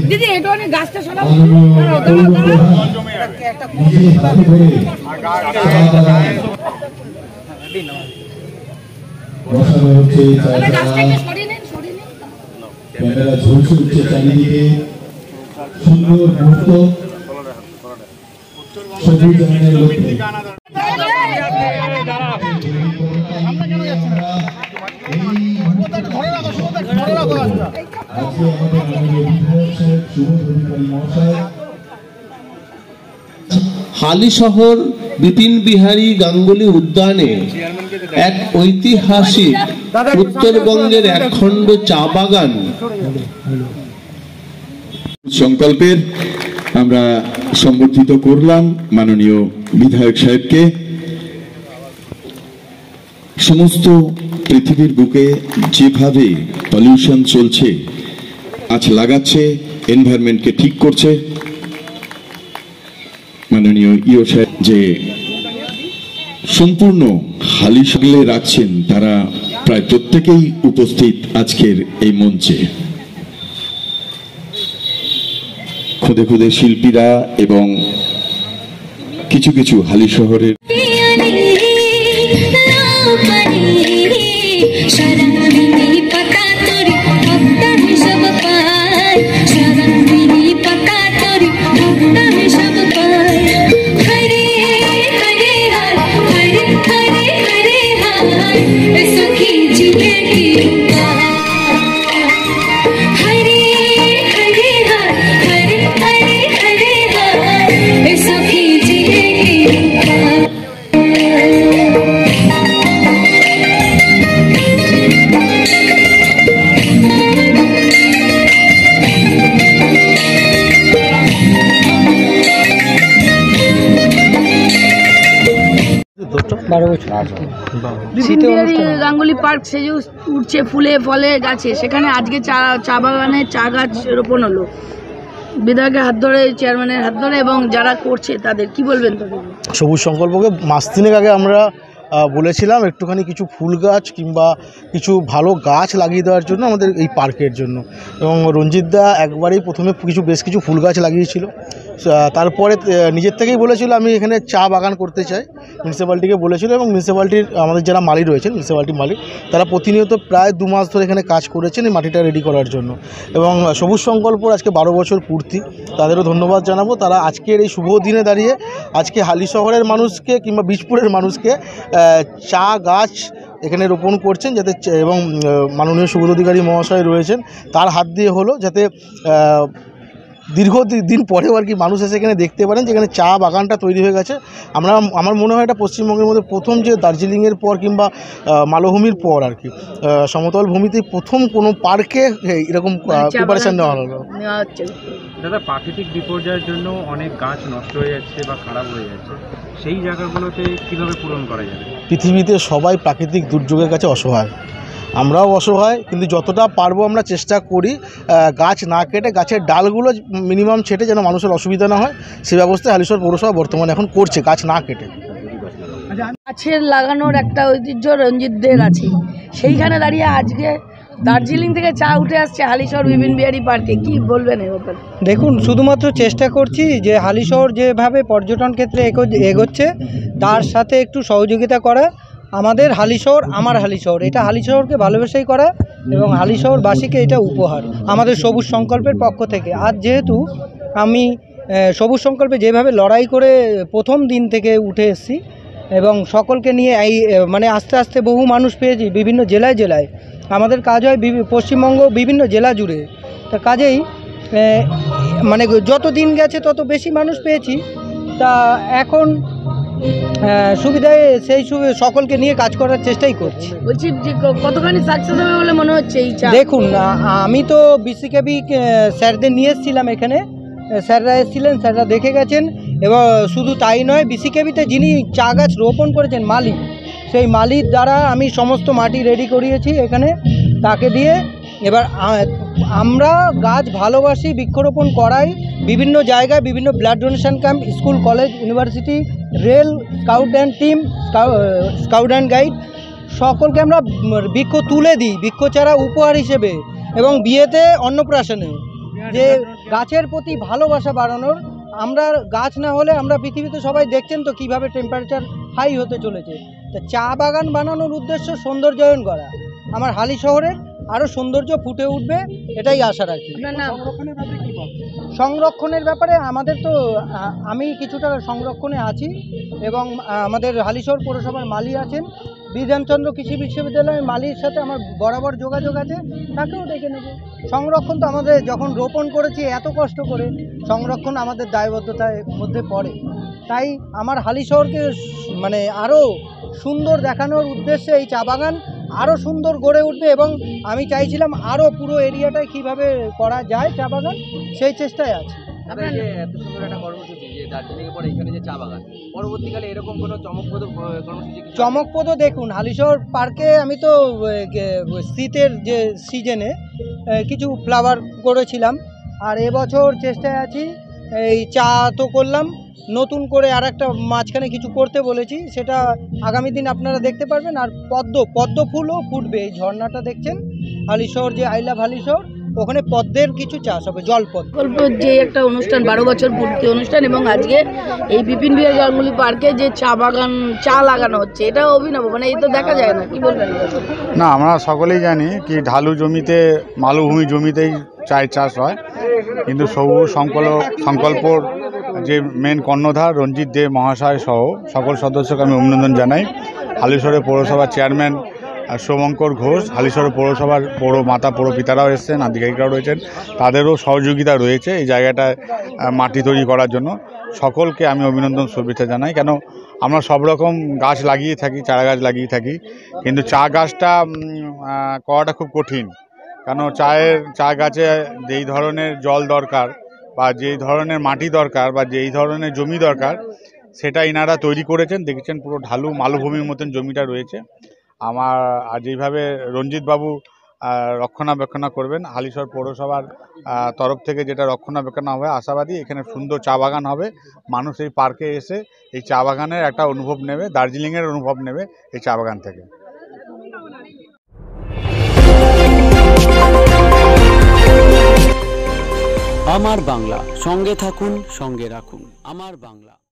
দিদি এটা অনেক গাছটা সরাও ক্যামেরা ঝলসে উঠছে চারিদিকে, সুন্দর মুহূর্ত সবুজ রঙের লক্ষ্যে। হালিশহর বিপিন বিহারী গাঙ্গুলি উদ্যানে এক ঐতিহাসিক উত্তরবঙ্গের একখণ্ড চা বাগান সংকল্পের আমরা সম্বর্ধিত করলাম মাননীয় বিধায়ক সাহেবকে। সমস্ত পৃথিবীর বুকে যেভাবে পলিউশন চলছে, গাছ লাগাচ্ছে, এনভায়রনমেন্টকে ঠিক করছে, মাননীয় ইও সাহেব যে সম্পূর্ণ হালিশহরে রাখছেন, তারা প্রায় প্রত্যেকেই উপস্থিত আজকের এই মঞ্চে। খুদে খুদে শিল্পীরা এবং কিছু কিছু হালিশহরের গাঙ্গুলি পার্ক সেজে উঠছে ফুলে ফলে গাছে, সেখানে আজকে চা বাগানে চা গাছ রোপণ হলো বিধায়কের হাত ধরে, চেয়ারম্যানের হাত ধরে, এবং যারা করছে তাদের কি বলবেন? সবুজ সংকল্পকে মাস তিনেক আগে আমরা বলেছিলাম একটুখানি কিছু ফুল গাছ কিংবা কিছু ভালো গাছ লাগিয়ে দেওয়ার জন্য আমাদের এই পার্কের জন্য, এবং রঞ্জিতদা একবারেই প্রথমে বেশ কিছু ফুল গাছ লাগিয়েছিল। তারপরে নিজের থেকেই বলেছিল আমি এখানে চা বাগান করতে চাই, মিউনিসিপ্যালিটিকে বলেছিল, এবং মিউনিসিপ্যালিটির আমাদের যারা মালি রয়েছেন, মিউনিসিপ্যালিটির মালিক, তারা প্রতিনিয়ত প্রায় 2 মাস ধরে এখানে কাজ করেছেন এই মাটিটা রেডি করার জন্য। এবং সবুজ সংকল্পর আজকে 12 বছর পূর্তি, তাদেরও ধন্যবাদ জানাবো। তারা আজকের এই শুভ দিনে দাঁড়িয়ে আজকে হালিশহরের মানুষকে কিংবা বীজপুরের মানুষকে চা গাছ এখানে রোপণ করছেন, যাতে, এবং মাননীয় সুবোধ অধিকারী মহাশয় রয়েছেন, তার হাত দিয়ে হলো যাতে দীর্ঘদিন পরেও আর কি মানুষ এসে এখানে দেখতে পারেন যে এখানে চা বাগানটা তৈরি হয়ে গেছে। আমার মনে হয় এটা পশ্চিমবঙ্গের মধ্যে প্রথম, যে দার্জিলিংয়ের পর কিংবা মালভূমির পর আর কি সমতল ভূমিতে প্রথম কোনো পার্কে এরকম প্রিপারেশন নেওয়া হলো। দাদা, প্রাকৃতিক বিপর্যয়ের জন্য অনেক গাছ নষ্ট হয়ে যাচ্ছে বা খারাপ হয়ে যাচ্ছে, সেই জায়গাগুলোতে কীভাবে পূরণ করা যাবে? পৃথিবীতে সবাই প্রাকৃতিক দুর্যোগের কাছে অসহায়, আমরাও অসহায়, কিন্তু যতটা পারবো আমরা চেষ্টা করি গাছ না কেটে গাছের ডালগুলো মিনিমাম ছেটে যেন মানুষের অসুবিধা না হয়, সে ব্যবস্থা হালিশহর পৌরসভা বর্তমানে এখন করছে, গাছ না কেটে। গাছের লাগানোর একটা ঐতিহ্য রঞ্জিতদের আছে, সেইখানে দাঁড়িয়ে আজকে দার্জিলিং থেকে চা উঠে আসছে হালিশহর বিপিন বিহারী পার্কে, কি বলবেন এ ব্যাপারে? দেখুন, শুধুমাত্র চেষ্টা করছি যে হালিশহর যেভাবে পর্যটন ক্ষেত্রে এগোচ্ছে তার সাথে একটু সহযোগিতা করা। আমাদের হালিশহর আমার হালিশহর, এটা হালিশহরকে ভালোবেসেই করা, এবং হালিশহরবাসীকে এটা উপহার আমাদের সবুজ সংকল্পের পক্ষ থেকে। আজ যেহেতু আমি সবুজ সংকল্পে যেভাবে লড়াই করে প্রথম দিন থেকে উঠে এসেছি, এবং সকলকে নিয়ে এই আস্তে আস্তে বহু মানুষ পেয়েছি বিভিন্ন জেলায় জেলায়, আমাদের কাজ হয় পশ্চিমবঙ্গ বিভিন্ন জেলা জুড়ে, তা কাজেই যত দিন গেছে তত বেশি মানুষ পেয়েছি। তা এখন সুবিধায় সেই সকলকে নিয়ে কাজ করার চেষ্টাই করছি। বলছি কতখানি সাকসেস হবে বলে মনে হচ্ছে এই চা? দেখুন, আমি তো বিসিকেবি স্যারদের নিয়ে এসেছিলাম এখানে, স্যাররা এসেছিলেন, স্যাররা দেখে গেছেন, এবং শুধু তাই নয়, বিসিকেবিতে যিনি চা গাছ রোপণ করেছেন মালিক, সেই মালিক দ্বারা আমি সমস্ত মাটি রেডি করিয়েছি এখানে, তাকে দিয়ে এবার আমরা গাছ ভালোবাসি, বৃক্ষরোপণ করাই বিভিন্ন জায়গায়, বিভিন্ন blood donation camp, school college university, rail, scout and team, scout and guide, সকলকে আমরা বৃক্ষ তুলে দিই, বৃক্ষ চারা উপহার হিসেবে, এবং বিয়েতে অন্নপ্রাশনে, যে গাছের প্রতি ভালোবাসা বাড়ানোর। আমরা গাছ না হলে আমরা পৃথিবীতে সবাই দেখছেন তো কীভাবে টেম্পারেচার হাই হতে চলেছে। তা চা বাগান বানানোর উদ্দেশ্য সৌন্দর্যায়ন করা, আমার হালি শহরের আরও সৌন্দর্য ফুটে উঠবে, এটাই আশা রাখি। সংরক্ষণের ব্যাপারে আমাদের তো আমি কিছুটা সংরক্ষণে আছি, এবং আমাদের হালিশহর পৌরসভার মালি আছেন, বিধানচন্দ্র কৃষি বিশ্ববিদ্যালয়ের মালির সাথে আমার বরাবর যোগাযোগ আছে, তাকেও ডেকে নেব। সংরক্ষণ তো আমাদের যখন রোপণ করেছি এত কষ্ট করে, সংরক্ষণ আমাদের দায়বদ্ধতার মধ্যে পড়ে। তাই আমার হালিশহরকে মানে আরও সুন্দর দেখানোর উদ্দেশ্যে এই চা বাগান আরও সুন্দর গড়ে উঠবে, এবং আমি চাইছিলাম আরও পুরো এরিয়াটায় কিভাবে করা যায় চা বাগান, সেই চেষ্টায় আছি। আপনার যে এত সুন্দর একটা কর্মসূচি, যে দার্জিলিংয়ের পরে এখানে যে চা বাগান, পরবর্তীকালে এরকম কোনো চমকপ্রদ কর্মসূচি? চমকপ্রদ দেখুন, হালিশহর পার্কে আমি তো শীতের যে সিজনে কিছু ফ্লাওয়ার করেছিলাম, আর এবছর চেষ্টায় আছি, এই চা তো করলাম, নতুন করে আর একটা মাঝখানে কিছু করতে বলেছি, সেটা আগামী দিন আপনারা দেখতে পারবেন। আর পদ্ম ফুলও ফুটবে, এই ঝর্ণাটা দেখছেন হালিশহর, যে আই লাভ হালিশহর, ওখানে পদ্মের কিছু চাষ হবে, জলপদ। যে একটা অনুষ্ঠান 12 বছর পূর্তি অনুষ্ঠান, এবং আজকে এই বিপিন বিহারী গাঙ্গুলি পার্কে যে চা বাগান, চা লাগানো হচ্ছে, এটা অভিনব, মানে এই তো দেখা যায় না, কি বলবেন? না, আমরা সকলেই জানি কি ঢালু জমিতে, মালভূমি জমিতেই চায়ের চাষ হয়, কিন্তু সবুজ সংকল্পর যে মেন কর্ণধার রঞ্জিত দে মহাশয় সহ সকল সদস্যকে আমি অভিনন্দন জানাই। হালিশহরের পৌরসভার চেয়ারম্যান শুভঙ্কর ঘোষ, হালিশহর পৌরসভার পৌর পিতারাও এসেছেন, আধিকারিকরাও রয়েছেন, তাদেরও সহযোগিতা রয়েছে এই জায়গাটায় মাটি তৈরি করার জন্য। সকলকে আমি অভিনন্দন শুভেচ্ছা জানাই। কেন আমরা সব রকম গাছ লাগিয়ে থাকি, চারা গাছ লাগিয়ে থাকি, কিন্তু চা গাছটা করাটা খুব কঠিন। কেন চা গাছে যেই ধরনের জল দরকার, বা যেই ধরনের মাটি দরকার, বা যেই ধরনের জমি দরকার, সেটা ইনারা তৈরি করেছেন। দেখেছেন পুরো ঢালু মালভূমির মতন জমিটা রয়েছে। আমার যেইভাবে রঞ্জিতবাবু রক্ষণাবেক্ষণ করবেন, হালিশহর পৌরসভার তরফ থেকে যেটা রক্ষণাবেক্ষণ হবে, আশাবাদী এখানে সুন্দর চা বাগান হবে। মানুষ এই পার্কে এসে এই চা বাগানের একটা অনুভব নেবে, দার্জিলিংয়ের অনুভব নেবে এই চা বাগান থেকে। আমার বাংলা, সঙ্গে থাকুন, সঙ্গে রাখুন আমার বাংলা।